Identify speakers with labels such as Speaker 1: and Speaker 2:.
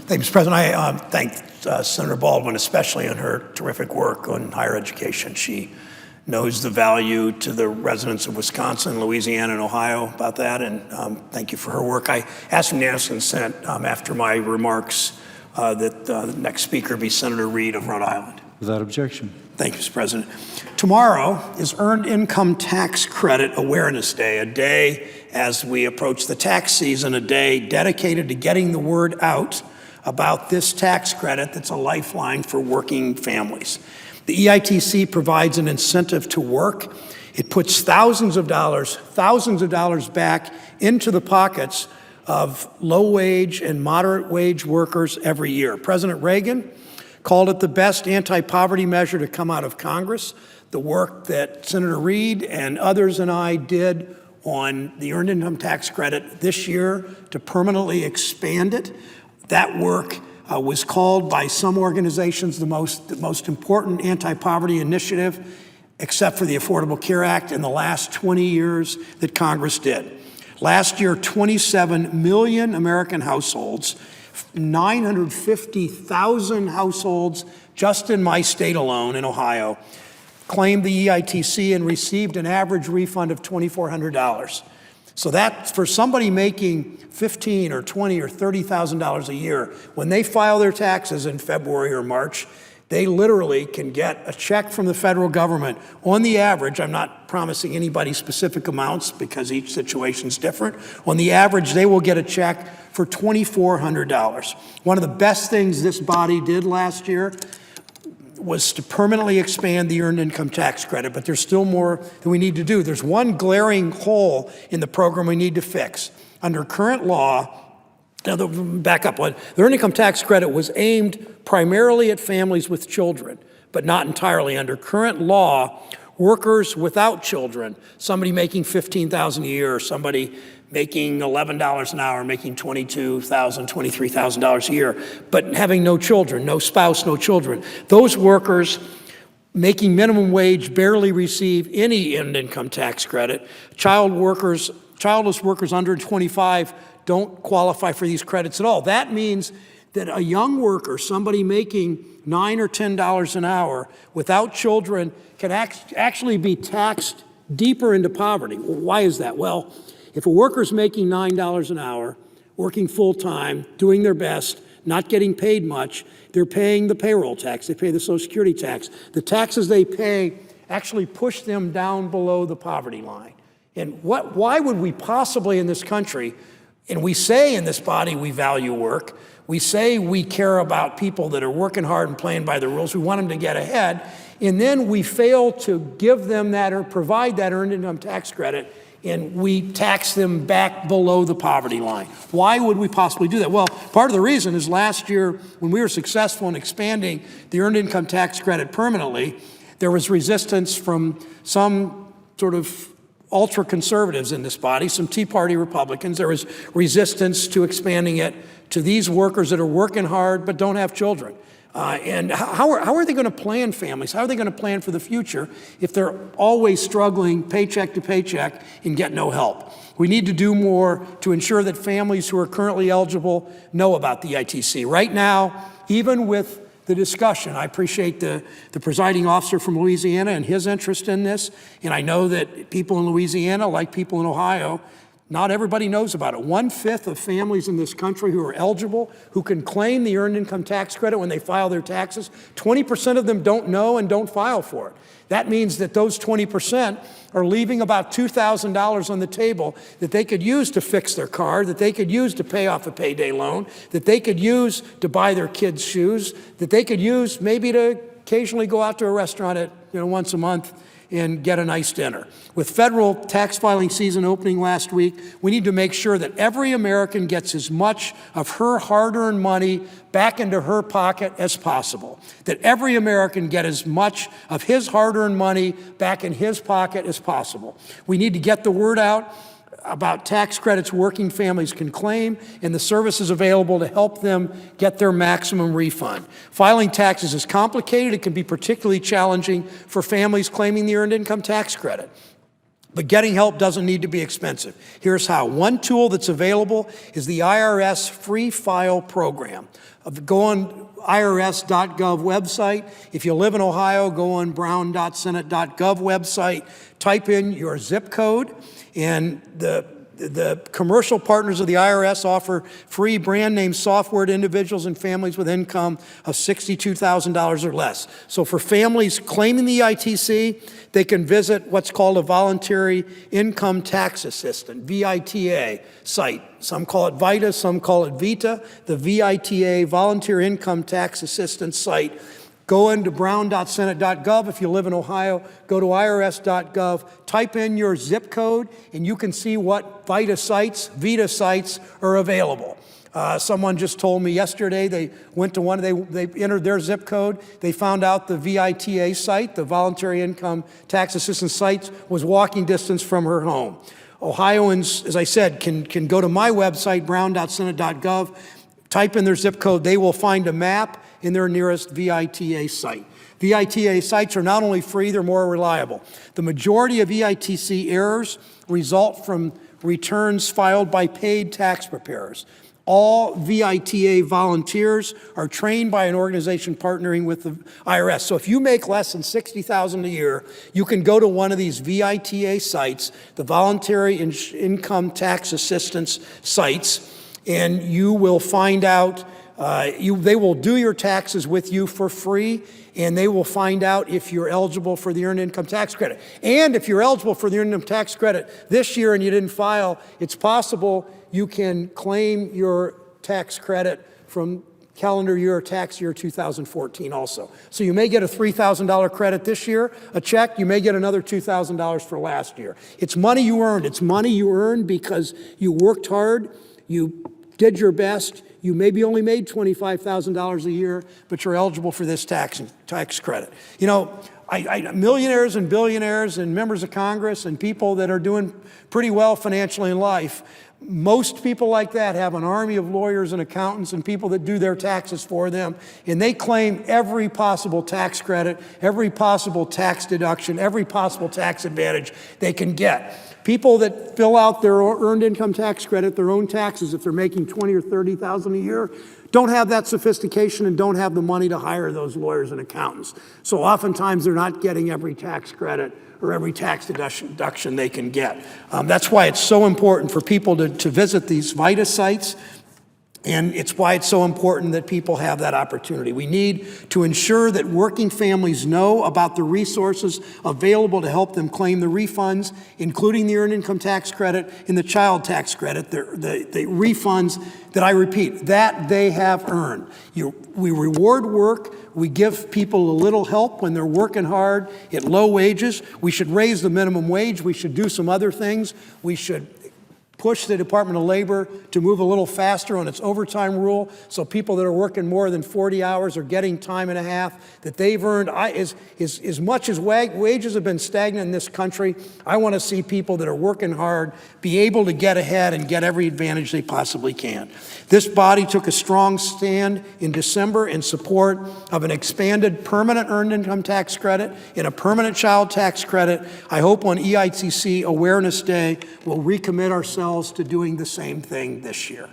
Speaker 1: Thank you, Mr. President. I thank Senator Baldwin, especially on her terrific work on higher education. She knows the value to the residents of Wisconsin, Louisiana, and Ohio about that, and thank you for her work. I ask unanimous consent after my remarks that the next speaker be Senator Reed of Rhode Island.
Speaker 2: Without objection.
Speaker 1: Thank you, Mr. President. Tomorrow is Earned Income Tax Credit Awareness Day, a day as we approach the tax season, a day dedicated to getting the word out about this tax credit that's a lifeline for working families. The EITC provides an incentive to work. It puts thousands of dollars back into the pockets of low-wage and moderate-wage workers every year. President Reagan called it the best anti-poverty measure to come out of Congress. The work that Senator Reed and others and I did on the Earned Income Tax Credit this year to permanently expand it, that work was called by some organizations the most important anti-poverty initiative, except for the Affordable Care Act in the last 20 years that Congress did. Last year, 27 million American households, 950,000 households just in my state alone, in Ohio, claimed the EITC and received an average refund of $2,400. So that, for somebody making $15,000 or $20,000 or $30,000 a year, when they file their taxes in February or March, they literally can get a check from the federal government. On the average, I'm not promising anybody specific amounts because each situation is different. On the average, they will get a check for $2,400. One of the best things this body did last year was to permanently expand the Earned Income Tax Credit, but there's still more that we need to do. There's one glaring hole in the program we need to fix. Under current law, back up one, the Earned Income Tax Credit was aimed primarily at families with children, but not entirely. Under current law, workers without children, somebody making $15,000 a year, or somebody making $11 an hour, making $22,000, $23,000 a year, but having no children, no spouse, no children. Those workers making minimum wage barely receive any Earned Income Tax Credit. Childless workers under 25 don't qualify for these credits at all. That means that a young worker, somebody making $9 or $10 an hour without children, can actually be taxed deeper into poverty. Well, why is that? Well, if a worker's making $9 an hour, working full-time, doing their best, not getting paid much, they're paying the payroll tax, they pay the Social Security tax. The taxes they pay actually push them down below the poverty line. And why would we possibly in this country, and we say in this body we value work, we say we care about people that are working hard and playing by the rules, we want them to get ahead, and then we fail to give them that or provide that Earned Income Tax Credit, and we tax them back below the poverty line. Why would we possibly do that? Well, part of the reason is last year when we were successful in expanding the Earned Income Tax Credit permanently, there was resistance from some sort of ultra-conservatives in this body, some Tea Party Republicans. There was resistance to expanding it to these workers that are working hard but don't have children. And how are they going to plan families? How are they going to plan for the future if they're always struggling paycheck to paycheck and get no help? We need to do more to ensure that families who are currently eligible know about the EITC. Right now, even with the discussion, I appreciate the presiding officer from Louisiana and his interest in this, and I know that people in Louisiana, like people in Ohio, not everybody knows about it. 1/5 of families in this country who are eligible, who can claim the Earned Income Tax Credit when they file their taxes, 20% of them don't know and don't file for it. That means that those 20% are leaving about $2,000 on the table that they could use to fix their car, that they could use to pay off a payday loan, that they could use to buy their kids shoes, that they could use maybe to occasionally go out to a restaurant at, once a month and get a nice dinner. With federal tax filing season opening last week, we need to make sure that every American gets as much of her hard-earned money back into her pocket as possible. That every American get as much of his hard-earned money back in his pocket as possible. We need to get the word out about tax credits working families can claim and the services available to help them get their maximum refund. Filing taxes is complicated. It can be particularly challenging for families claiming the Earned Income Tax Credit. But getting help doesn't need to be expensive. Here's how. One tool that's available is the IRS Free File Program. Go on irs.gov website. If you live in Ohio, go on brown.senate.gov website, type in your zip code, and the commercial partners of the IRS offer free brand name software to individuals and families with income of $62,000 or less. So for families claiming the EITC, they can visit what's called a voluntary income tax assistant, VITA site. Some call it VITA, some call it VITA. The VITA, Volunteer Income Tax Assistance site. Go into brown.senate.gov. If you live in Ohio, go to irs.gov, type in your zip code, and you can see what VITA sites are available. Someone just told me yesterday they went to one, they entered their zip code, they found out the VITA site, the Voluntary Income Tax Assistance site, was walking distance from her home. Ohioans, as I said, can go to my website, brown.senate.gov, type in their zip code, they will find a map in their nearest VITA site. VITA sites are not only free, they're more reliable. The majority of EITC errors result from returns filed by paid tax preparers. All VITA volunteers are trained by an organization partnering with the IRS. So if you make less than $60,000 a year, you can go to one of these VITA sites, the Voluntary Income Tax Assistance sites, and you will find out, they will do your taxes with you for free, and they will find out if you're eligible for the Earned Income Tax Credit. And if you're eligible for the Earned Income Tax Credit this year and you didn't file, it's possible you can claim your tax credit from calendar year or tax year 2014 also. So you may get a $3,000 credit this year, a check, you may get another $2,000 for last year. It's money you earned. It's money you earned because you worked hard, you did your best, you maybe only made $25,000 a year, but you're eligible for this tax credit. You know, millionaires and billionaires and members of Congress and people that are doing pretty well financially in life, most people like that have an army of lawyers and accountants and people that do their taxes for them, and they claim every possible tax credit, every possible tax deduction, every possible tax advantage they can get. People that fill out their earned income tax credit, their own taxes, if they're making $20,000 or $30,000 a year, don't have that sophistication and don't have the money to hire those lawyers and accountants. So oftentimes they're not getting every tax credit or every tax deduction they can get. That's why it's so important for people to visit these VITA sites, and it's why it's so important that people have that opportunity. We need to ensure that working families know about the resources available to help them claim the refunds, including the Earned Income Tax Credit and the Child Tax Credit, the refunds that, I repeat, that they have earned. We reward work. We give people a little help when they're working hard at low wages. We should raise the minimum wage. We should do some other things. We should push the Department of Labor to move a little faster on its overtime rule so people that are working more than 40 hours are getting time and a half that they've earned. As much as wages have been stagnant in this country, I want to see people that are working hard be able to get ahead and get every advantage they possibly can. This body took a strong stand in December in support of an expanded permanent Earned Income Tax Credit and a permanent Child Tax Credit. I hope on EITC Awareness Day we'll recommit ourselves to doing the same thing this year.